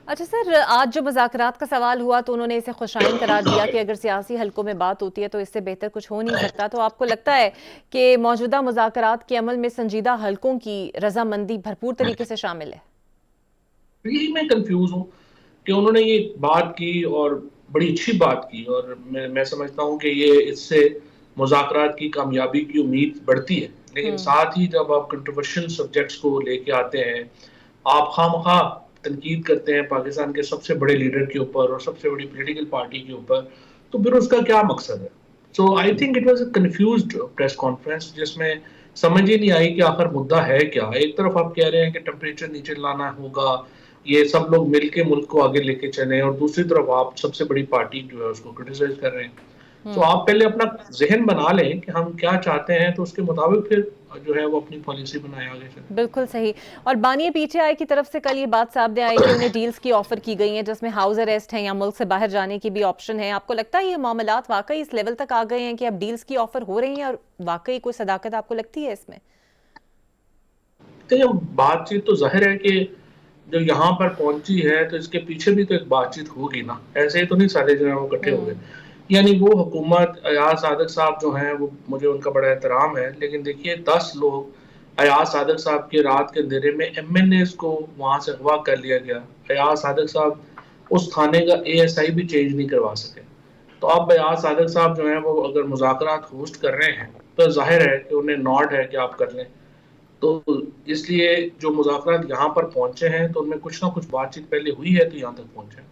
اچھا سر، آج جو مذاکرات کا سوال ہوا تو انہوں نے اسے خوشائن قرار دیا کہ اگر سیاسی حلقوں میں بات ہوتی ہے تو اس سے بہتر کچھ ہو نہیں سکتا. تو آپ کو لگتا ہے کہ موجودہ مذاکرات کے عمل میں سنجیدہ حلقوں کی رضامندی بھرپور طریقے سے شامل ہے؟ یہی میں کنفیوز ہوں کہ انہوں نے یہ بات کی اور بڑی اچھی بات کی، اور میں سمجھتا ہوں کہ یہ اس سے مذاکرات کی کامیابی کی امید بڑھتی ہے. لیکن ساتھ ہی جب آپ کنٹروورشل سبجیکٹس کو لے کے آتے ہیں، آپ خواہ مخواہ تنقید کرتے ہیں پاکستان کے سب سے بڑے لیڈر کے اوپر اور سب سے بڑی پولیٹیکل پارٹی کے اوپر، تو پھر اس کا کیا مقصد ہے؟ So I think it was a confused press conference, جس میں سمجھ ہی نہیں آئی کہ آخر مدعا ہے کیا. ایک طرف آپ کہہ رہے ہیں کہ ٹمپریچر نیچے لانا ہوگا، یہ سب لوگ مل کے ملک کو آگے لے کے چلیں، اور دوسری طرف آپ سب سے بڑی پارٹی جو ہے اس کو کرٹیسائز کر رہے ہیں. تو آپ پہلے اپنا ذہن بنا لیں کہ ہم کیا چاہتے ہیں، تو اس کے مطابق پھر جو ہے وہ اپنی پالیسی بنائے آگے چلیں. بالکل صحیح. اور بانی پی ٹی آئی کی طرف سے کل یہ بات سامنے آئی کہ انہیں ڈیلز کی آفر کی گئی ہیں جس میں ہاؤس اریسٹ ہیں یا ملک سے باہر جانے کی بھی آپشن ہے. آپ کو لگتا ہے یہ معاملات واقعی اس لیول تک آ گئے ہیں کہ اب ڈیلز کی آفر ہو رہی ہیں، اور واقعی کوئی صداقت آپ کو لگتی ہے اس میں؟ بات چیت تو ظاہر ہے کہ جو یہاں پر پہنچی ہے تو اس کے پیچھے بھی تو ایک بات چیت ہوگی نا. ایسے ہی تو نہیں سارے جو ہیں وہ اکٹھے ہو گئے. یعنی وہ حکومت، ایاز صادق صاحب جو ہیں وہ مجھے ان کا بڑا احترام ہے، لیکن دیکھیے 10 لوگ، ایاز صادق صاحب کے رات کے اندھیرے میں ایم این ایز کو وہاں سے اغوا کر لیا گیا. ایاز صادق صاحب اس تھانے کا اے ایس آئی بھی چینج نہیں کروا سکے. تو اب ایاز صادق صاحب جو ہیں وہ اگر مذاکرات ہوسٹ کر رہے ہیں تو ظاہر ہے کہ انہیں نوٹ ہے کہ آپ کر لیں. تو اس لیے جو مذاکرات یہاں پر پہنچے ہیں تو ان میں کچھ نہ کچھ بات چیت پہلے ہوئی ہے تو یہاں تک پہنچے.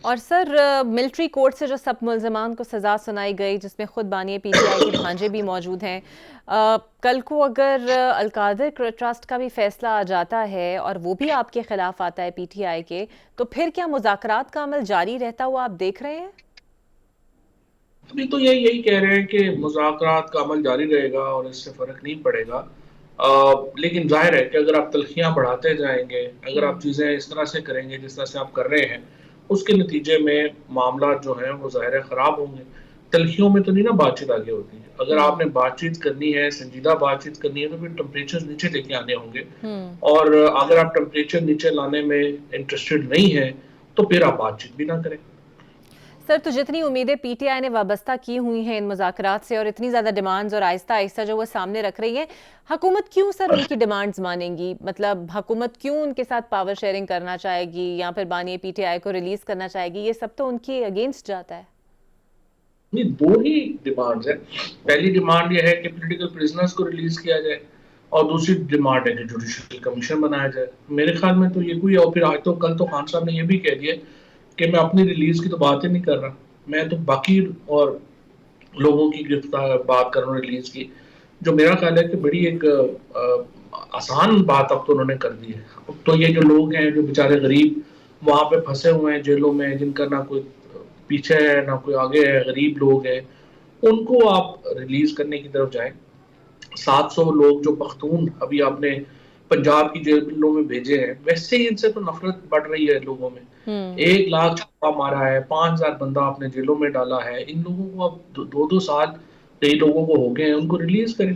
اور سر، ملٹری کورٹ سے جو سب ملزمان کو سزا سنائی گئی جس میں خود بانی پی ٹی آئی کے بھانجے بھی موجود ہیں، کل کو اگر القادر ٹرسٹ کا بھی فیصلہ آ جاتا ہے اور وہ بھی آپ کے خلاف آتا ہے پی ٹی آئی کے، تو پھر کیا مذاکرات کا عمل جاری رہتا ہوا آپ دیکھ رہے ہیں؟ ابھی تو یہی کہہ رہے ہیں کہ مذاکرات کا عمل جاری رہے گا اور اس سے فرق نہیں پڑے گا. لیکن ظاہر ہے کہ اگر آپ تلخیاں بڑھاتے جائیں گے، اگر آپ چیزیں اس طرح سے کریں گے جس طرح سے آپ کر رہے ہیں، اس کے نتیجے میں معاملات جو ہیں وہ ظاہر ہے خراب ہوں گے. تلخیوں میں تو نہیں نا بات چیت آگے ہوتی ہے. اگر آپ نے بات چیت کرنی ہے، سنجیدہ بات چیت کرنی ہے، تو پھر ٹمپریچر نیچے لے کے آنے ہوں گے. اور اگر آپ ٹمپریچر نیچے لانے میں انٹرسٹڈ نہیں ہیں تو پھر آپ بات چیت بھی نہ کریں. سر، تو جتنی امیدیں پی ٹی آئی نے وابستہ کی ہوئی ہیں ان مذاکرات سے، اور اتنی زیادہ ڈیمانڈز اور آہستہ آہستہ جو وہ سامنے رکھ رہی ہیں، حکومت کیوں سر ان کی ڈیمانڈز مانیں گی؟ مطلب حکومت کیوں ان کے ساتھ پاور شیئرنگ کرنا چاہے گی یا پھر بانی پی ٹی آئی کو ریلیز کرنا چاہے گی؟ یہ سب تو ان کے اگینسٹ جاتا ہے. نہیں، دو ہی ڈیمانڈز ہیں. پہلی ڈیمانڈ یہ ہے کہ پولیٹیکل پرزنرز کو ریلیز کیا جائے، اور دوسری ڈیمانڈ ہے کہ جوڈیشل کمیشن بنایا جائے. میرے خیال میں تو یہ کوئی، اور پھر آج تو کل تو خان صاحب نے یہ بھی کہہ دیا کہ میں اپنی ریلیز کی تو بات ہی نہیں کر رہا، میں تو باقی اور لوگوں کی گرفتار بات کر رہا ہوں ریلیز کی. جو میرا خیال ہے کہ بڑی ایک آسان بات اب تو انہوں نے کر دی ہے. اب تو یہ جو لوگ ہیں جو بیچارے غریب وہاں پہ پھنسے ہوئے ہیں جیلوں میں، جن کا نہ کوئی پیچھے ہے نہ کوئی آگے ہے، غریب لوگ ہیں، ان کو آپ ریلیز کرنے کی طرف جائیں. 700 لوگ جو پختون ابھی آپ نے پنجاب کی جیلوں میں بھیجے ہیں، ویسے ہی ان سے تو نفرت بڑھ رہی ہے لوگوں میں. 1 لاکھ چھاپا مارا ہے، 5,000 بندہ آپ نے جیلوں میں ڈالا ہے. ان لوگوں کو اب 2 2 سال کئی لوگوں کو ہو گئے ہیں، ان کو ریلیز کریں.